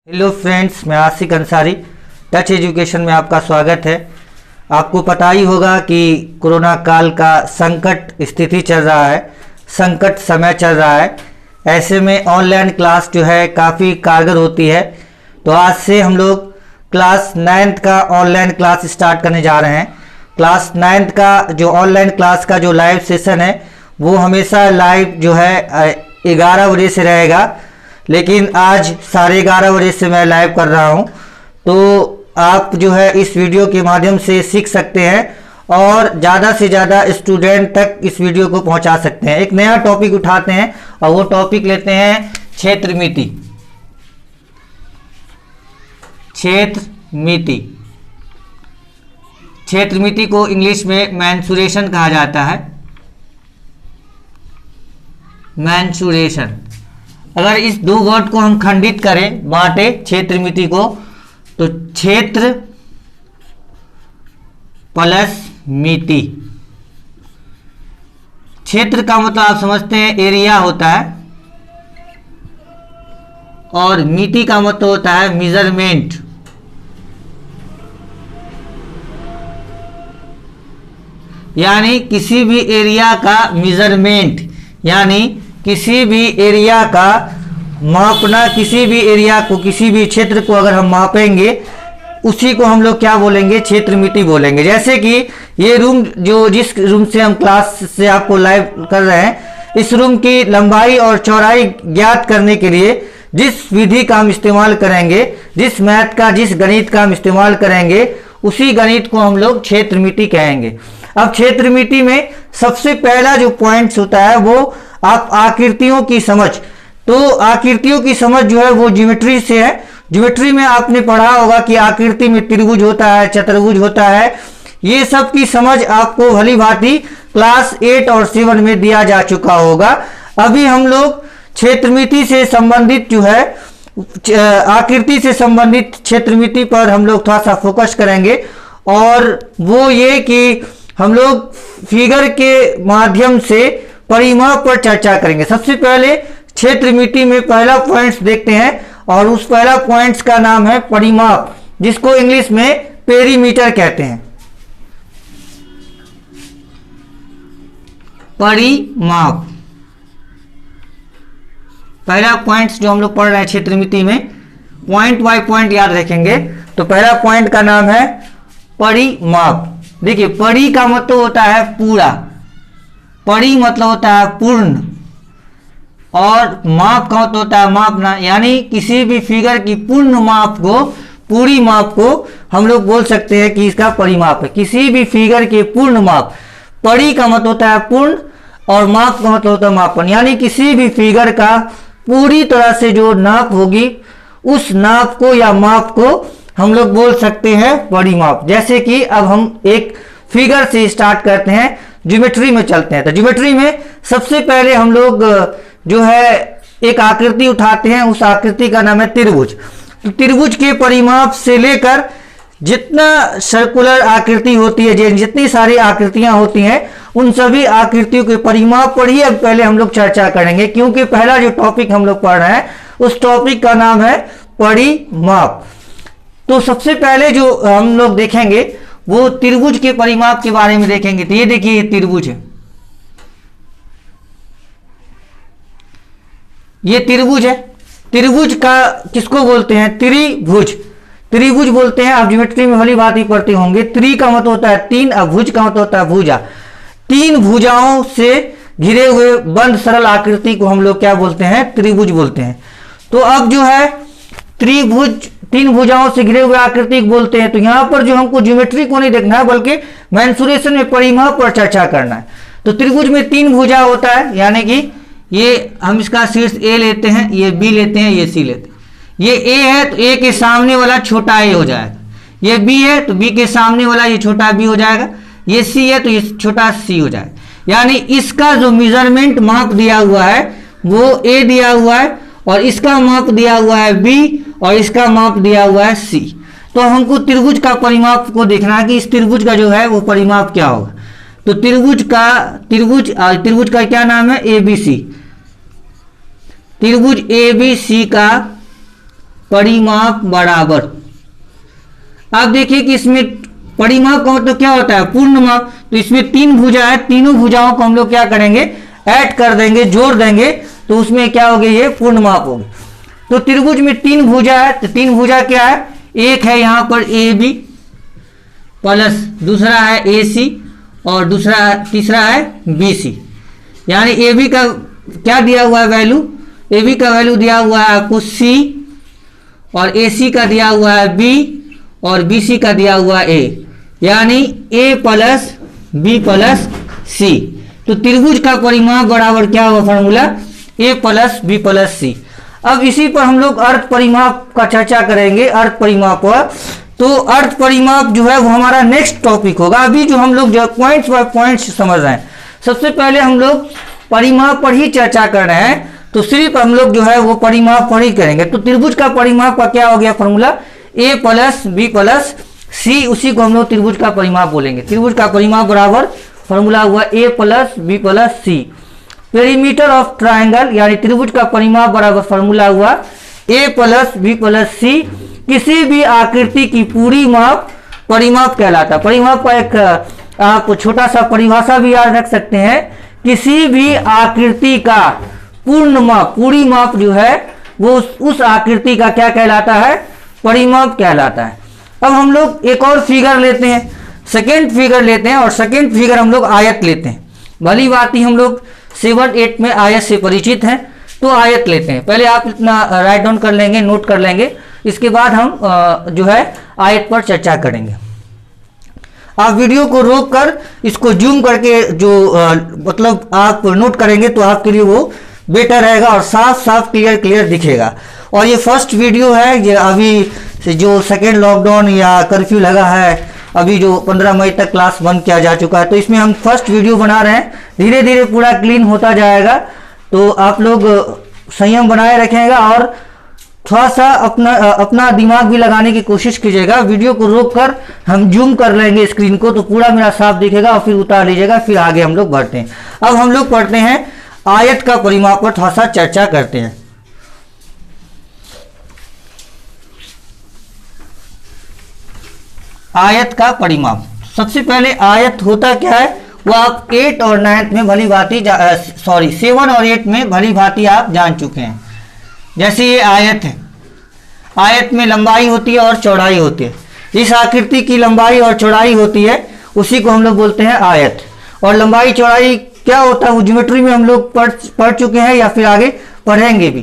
Hello friends, मैं आशिक Ansari touch education में आपका स्वागत है। आपको पता ही होगा कि कोरोना काल का संकट स्थिति चल रहा है, संकट समय चल रहा है। ऐसे में ऑनलाइन क्लास जो है काफ़ी कारगर होती है। तो आज से हम लोग क्लास 9th का ऑनलाइन क्लास स्टार्ट करने जा रहे हैं। क्लास 9th का जो ऑनलाइन क्लास का जो लाइव सेशन है वो हमेशा लाइव जो है 11 बजे से रहेगा, लेकिन आज 11:30 बजे से मैं लाइव कर रहा हूं। तो आप जो है इस वीडियो के माध्यम से सीख सकते हैं और ज़्यादा से ज़्यादा स्टूडेंट तक इस वीडियो को पहुंचा सकते हैं। एक नया टॉपिक उठाते हैं और वो टॉपिक लेते हैं क्षेत्र मिति। क्षेत्र मिति को इंग्लिश में मेंसुरेशन कहा जाता है। मेंसुरेशन, अगर इस दो वर्ड को हम खंडित करें, बांटे क्षेत्र मिति को, तो क्षेत्र प्लस मिति। क्षेत्र का मतलब आप समझते हैं एरिया होता है और मिति का मतलब होता है मेजरमेंट। यानी किसी भी एरिया का मेजरमेंट, यानी किसी भी एरिया का मापना, किसी भी एरिया को, किसी भी क्षेत्र को अगर हम मापेंगे उसी को हम लोग क्या बोलेंगे, क्षेत्र मिति बोलेंगे। जैसे कि ये रूम, जो जिस रूम से हम क्लास से आपको लाइव कर रहे हैं, इस रूम की लंबाई और चौड़ाई ज्ञात करने के लिए जिस विधि का हम इस्तेमाल करेंगे, जिस मैथ का, जिस गणित का हम इस्तेमाल करेंगे, उसी गणित को हम लोग क्षेत्र मिति कहेंगे। अब क्षेत्र मिति में सबसे पहला जो पॉइंट्स होता है वो आप आकृतियों की समझ। तो आकृतियों की समझ जो है वो ज्योमेट्री से है। ज्योमेट्री में आपने पढ़ा होगा कि आकृति में त्रिभुज होता है, चतुर्भुज होता है। ये सब की समझ आपको भली भांति क्लास 8 और 7 में दिया जा चुका होगा। अभी हम लोग क्षेत्र मिति से संबंधित जो है, आकृति से संबंधित क्षेत्र मिति पर हम लोग थोड़ा सा फोकस करेंगे, और वो ये कि हम लोग फिगर के माध्यम से परिमाप पर चर्चा करेंगे। सबसे पहले क्षेत्र मिति में पहला पॉइंट्स देखते हैं, और उस पहला पॉइंट्स का नाम है परिमाप, जिसको इंग्लिश में पेरीमीटर कहते हैं। परिमाप पहला पॉइंट्स जो हम लोग पढ़ रहे हैं क्षेत्र मिति में, पॉइंट बाय पॉइंट याद रखेंगे। तो पहला पॉइंट का नाम है परिमाप। देखिए, परि का मतलब होता है पूरा, परि मतलब होता है पूर्ण, और माप का मतलब होता है मापना। यानी किसी भी फिगर की पूर्ण माप को, पूरी माप को हम लोग बोल सकते हैं कि इसका परिमाप है। किसी भी फिगर के पूर्ण माप, परि का मतलब होता है पूर्ण और माप का मतलब होता है मापन। यानी किसी भी फिगर का पूरी तरह से जो नाप होगी, उस नाप को या माप को हम लोग बोल सकते हैं परिमाप। जैसे कि अब हम एक फिगर से स्टार्ट करते हैं, ज्योमेट्री में चलते हैं। तो ज्योमेट्री में सबसे पहले हम लोग जो है एक आकृति उठाते हैं, उस आकृति का नाम है त्रिभुज। तो त्रिभुज के परिमाप से लेकर जितना सर्कुलर आकृति होती है, जितनी सारी आकृतियां होती हैं, उन सभी आकृतियों के परिमाप पर ही अब पहले हम लोग चर्चा करेंगे, क्योंकि पहला जो टॉपिक हम लोग पढ़ रहे हैं उस टॉपिक का नाम है परिमाप। तो सबसे पहले जो हम लोग देखेंगे वो त्रिभुज के परिमाप के बारे में देखेंगे। तो ये देखिए, ये त्रिभुज है, ये त्रिभुज है। त्रिभुज का किसको बोलते हैं? त्रिभुज। त्रिभुज बोलते हैं, आप ज्योमेट्री में भली बात ही पढ़ते होंगे। त्रि का मतलब होता है तीन, और भुज का मतलब होता है भुजा। तीन भुजाओं से घिरे हुए बंद सरल आकृति को हम लोग क्या बोलते हैं? त्रिभुज बोलते हैं। तो अब जो है त्रिभुज, तीन भुजाओं से घिरे हुए आकृति को बोलते हैं। तो यहां पर जो हमको ज्योमेट्री को नहीं देखना है, बल्कि मेंसुरेशन में परिमाप पर चर्चा करना है। तो त्रिभुज में तीन भुजा होता है, यानी कि ये हम इसका शीर्ष ए लेते हैं, ये बी लेते हैं, ये सी लेते हैं। ये ए है तो ए के सामने वाला छोटा ए हो जाएगा। ये बी है तो बी के सामने वाला ये छोटा बी हो जाएगा। ये सी है तो ये छोटा सी हो जाएगा। यानी इसका जो मेजरमेंट माप दिया हुआ है वो ए दिया हुआ है, और इसका माप दिया हुआ है बी, और इसका माप दिया हुआ है सी। तो हमको त्रिभुज का परिमाप को देखना है कि इस त्रिभुज का जो है वो परिमाप क्या होगा। तो त्रिभुज का क्या नाम है? एबीसी। त्रिभुज एबीसी का परिमाप बराबर। आप देखिए कि इसमें परिमाप का मतलब क्या होता है, पूर्ण माप। तो इसमें 3 भुजा है, तीनों भुजाओं को हम लोग क्या करेंगे, ऐड कर देंगे, जोड़ देंगे, तो उसमें क्या हो गया, ये पूर्ण माप होगी। तो त्रिभुज में 3 भुजा है, तो 3 भुजा क्या है, एक है यहाँ पर ए बी प्लस दूसरा है ए सी और तीसरा है बी सी। यानी ए बी का क्या दिया हुआ है वैल्यू, ए बी का वैल्यू दिया हुआ है आपको सी, और ए सी का दिया हुआ है बी, और बी सी का दिया हुआ है ए, यानी ए प्लस बी प्लस सी। तो त्रिभुज का परिमाप बराबर क्या हुआ फॉर्मूला, ए प्लस बी प्लस सी। अब इसी पर हम लोग अर्थ परिमाप का चर्चा करेंगे, अर्थ परिमाप पर। तो अर्थ परिमाप जो है वो हमारा नेक्स्ट टॉपिक होगा। अभी जो हम लोग जो पॉइंट्स बाय पॉइंट्स समझ रहे हैं, सबसे पहले हम लोग परिमाप पर ही चर्चा कर रहे हैं, तो सिर्फ हम लोग जो है वो परिमाप पर ही करेंगे। तो त्रिभुज का परिमाप का क्या हो गया फॉर्मूला, ए प्लस बी प्लस सी, उसी को हम लोग त्रिभुज का परिमाप बोलेंगे। त्रिभुज का परिमाप बराबर फॉर्मूला हुआ a plus b plus c. Perimeter of triangle यानी त्रिभुज का परिमाप बराबर फॉर्मूला हुआ a plus b plus c. किसी भी आकृति की पूरी माप परिमाप कहलाता है। परिमाप का एक आप छोटा सा परिभाषा भी याद रख सकते हैं, किसी भी आकृति का पूर्ण माप, पूरी माप जो है वो उस आकृति का क्या कहलाता है, परिमाप कहलाता है। अब हम लोग एक और फिगर लेते हैं, सेकेंड फिगर लेते हैं, और सेकेंड फिगर हम लोग आयत लेते हैं। भली बात ही हम लोग 7-8 में आयत से परिचित हैं, तो आयत लेते हैं। पहले आप इतना राइट डाउन कर लेंगे, नोट कर लेंगे, इसके बाद हम जो है आयत पर चर्चा करेंगे। आप वीडियो को रोक कर इसको जूम करके जो मतलब आप नोट करेंगे तो आपके लिए वो बेटर रहेगा और साफ साफ क्लियर दिखेगा। और ये फर्स्ट वीडियो है, ये अभी से जो सेकेंड लॉकडाउन या कर्फ्यू लगा है, अभी जो 15 मई तक क्लास बंद किया जा चुका है, तो इसमें हम फर्स्ट वीडियो बना रहे हैं। धीरे धीरे पूरा क्लीन होता जाएगा, तो आप लोग संयम बनाए रखेंगे और थोड़ा सा अपना दिमाग भी लगाने की कोशिश कीजिएगा। वीडियो को रोककर हम जूम कर लेंगे स्क्रीन को, तो पूरा मेरा साफ दिखेगा, और फिर उतार लीजिएगा, फिर आगे हम लोग बढ़ते हैं। अब हम लोग पढ़ते हैं आयत का परिमाप पर थोड़ा सा चर्चा करते हैं। आयत का परिमाप, सबसे पहले आयत होता क्या है वो आप 8 और 9 में भली भांति 7 और 8 में भली भांति आप जान चुके हैं। जैसे ये आयत है, आयत में लंबाई होती है और चौड़ाई होती है। इस आकृति की लंबाई और चौड़ाई होती है, उसी को हम लोग बोलते हैं आयत। और लंबाई चौड़ाई क्या होता है वो ज्योमेट्री में हम लोग पढ़ चुके हैं या फिर आगे पढ़ेंगे भी।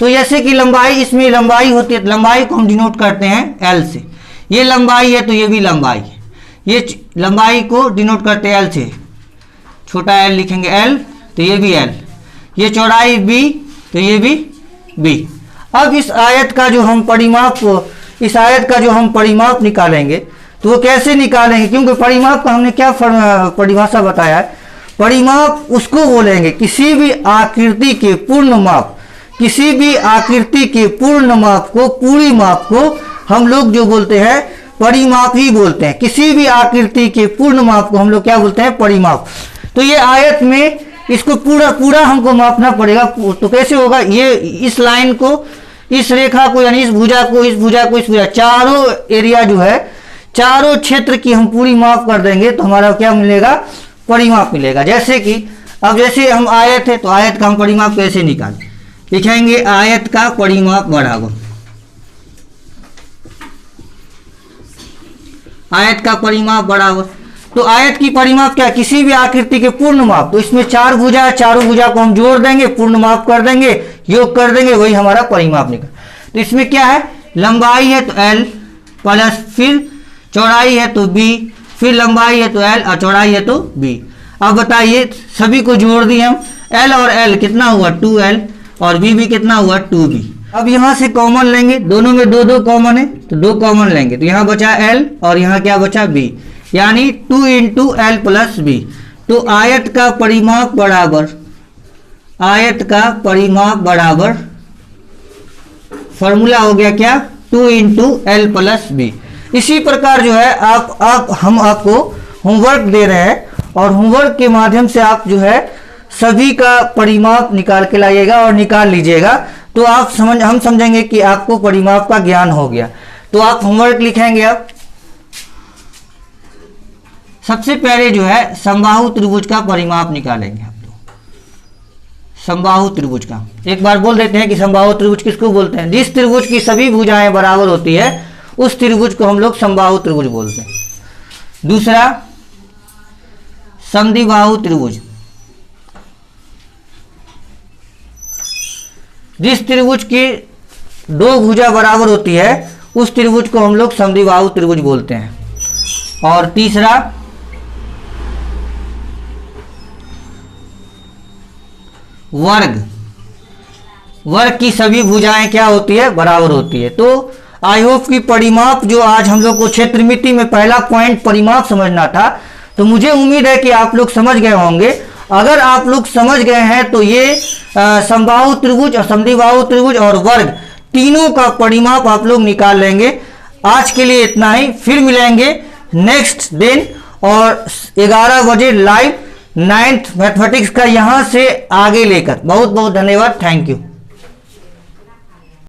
तो जैसे कि लंबाई, इसमें लंबाई होती है, लंबाई को हम डिनोट करते हैं एल से। ये लंबाई है तो ये भी लंबाई है, ये लंबाई को डिनोट करते हैं एल से, छोटा एल लिखेंगे एल, तो ये भी एल। ये चौड़ाई बी, तो ये भी बी। अब इस आयत का जो हम परिमाप निकालेंगे, तो वो कैसे निकालेंगे, क्योंकि परिमाप का हमने क्या परिभाषा बताया है, परिमाप उसको बोलेंगे किसी भी आकृति के पूर्ण माप, किसी भी आकृति के पूर्ण माप को, पूरी माप को हम लोग जो बोलते हैं परिमाप ही बोलते हैं। किसी भी आकृति के पूर्ण माप को हम लोग क्या बोलते हैं, परिमाप। तो ये आयत में इसको पूरा हमको मापना पड़ेगा। तो कैसे होगा, ये इस लाइन को, इस रेखा को, यानी इस भुजा को, इस भुजा को, इस भुजा, चारों एरिया जो है, चारों क्षेत्र की हम पूरी माप कर देंगे तो हमारा क्या मिलेगा, परिमाप मिलेगा। जैसे कि अब जैसे हम आयत है, तो आयत का हम परिमाप कैसे निकालें, लिखेंगे आयत का परिमाप बराबर, आयत का परिमाप बराबर। तो आयत की परिमाप क्या, किसी भी आकृति के पूर्ण माप। तो इसमें 4 भुजा है, चारों भुजा को हम जोड़ देंगे, पूर्ण माप कर देंगे, योग कर देंगे, वही हमारा परिमाप निकल। तो इसमें क्या है, लंबाई है तो एल प्लस, फिर चौड़ाई है तो बी, फिर लंबाई है तो एल और चौड़ाई है तो बी। अब बताइए, सभी को जोड़ दिए हम, एल और एल कितना हुआ 2l, और बी भी कितना हुआ 2b। अब यहाँ से कॉमन लेंगे, दोनों में 2 कॉमन है, तो 2 कॉमन लेंगे, तो यहाँ बचा l और यहाँ क्या बचा b, यानी 2 × l + b। तो आयत का परिमाप बराबर, आयत का परिमाप बराबर फॉर्मूला हो गया क्या, 2 × l + b। इसी प्रकार जो है हम आपको होमवर्क दे रहे हैं, और होमवर्क के माध्यम से आप जो है सभी का परिमाप निकाल के लाइएगा और निकाल लीजिएगा। तो हम समझेंगे कि आपको परिमाप का ज्ञान हो गया। तो आप होमवर्क लिखेंगे। अब सबसे पहले जो है समबाहु त्रिभुज का परिमाप निकालेंगे आप लोग। समबाहु त्रिभुज का एक बार बोल देते हैं कि समबाहु त्रिभुज किसको बोलते हैं? जिस त्रिभुज की सभी भुजाएं बराबर होती है उस त्रिभुज को हम लोग समबाहु त्रिभुज बोलते हैं। दूसरा समद्विबाहु त्रिभुज, जिस त्रिभुज की दो भुजा बराबर होती है उस त्रिभुज को हम लोग समद्विबाहु त्रिभुज बोलते हैं। और तीसरा वर्ग, वर्ग की सभी भुजाएं क्या होती है? बराबर होती है। तो आई होप कि परिमाप जो आज हम लोग को क्षेत्रमिति में पहला पॉइंट परिमाप समझना था, तो मुझे उम्मीद है कि आप लोग समझ गए होंगे। अगर आप लोग समझ गए हैं तो ये समबाहु त्रिभुज और समद्विबाहु त्रिभुज और वर्ग तीनों का परिमाप आप लोग निकाल लेंगे। आज के लिए इतना ही, फिर मिलेंगे नेक्स्ट दिन और 11 बजे लाइव 9th मैथमेटिक्स का यहाँ से आगे लेकर। बहुत बहुत धन्यवाद, थैंक यू।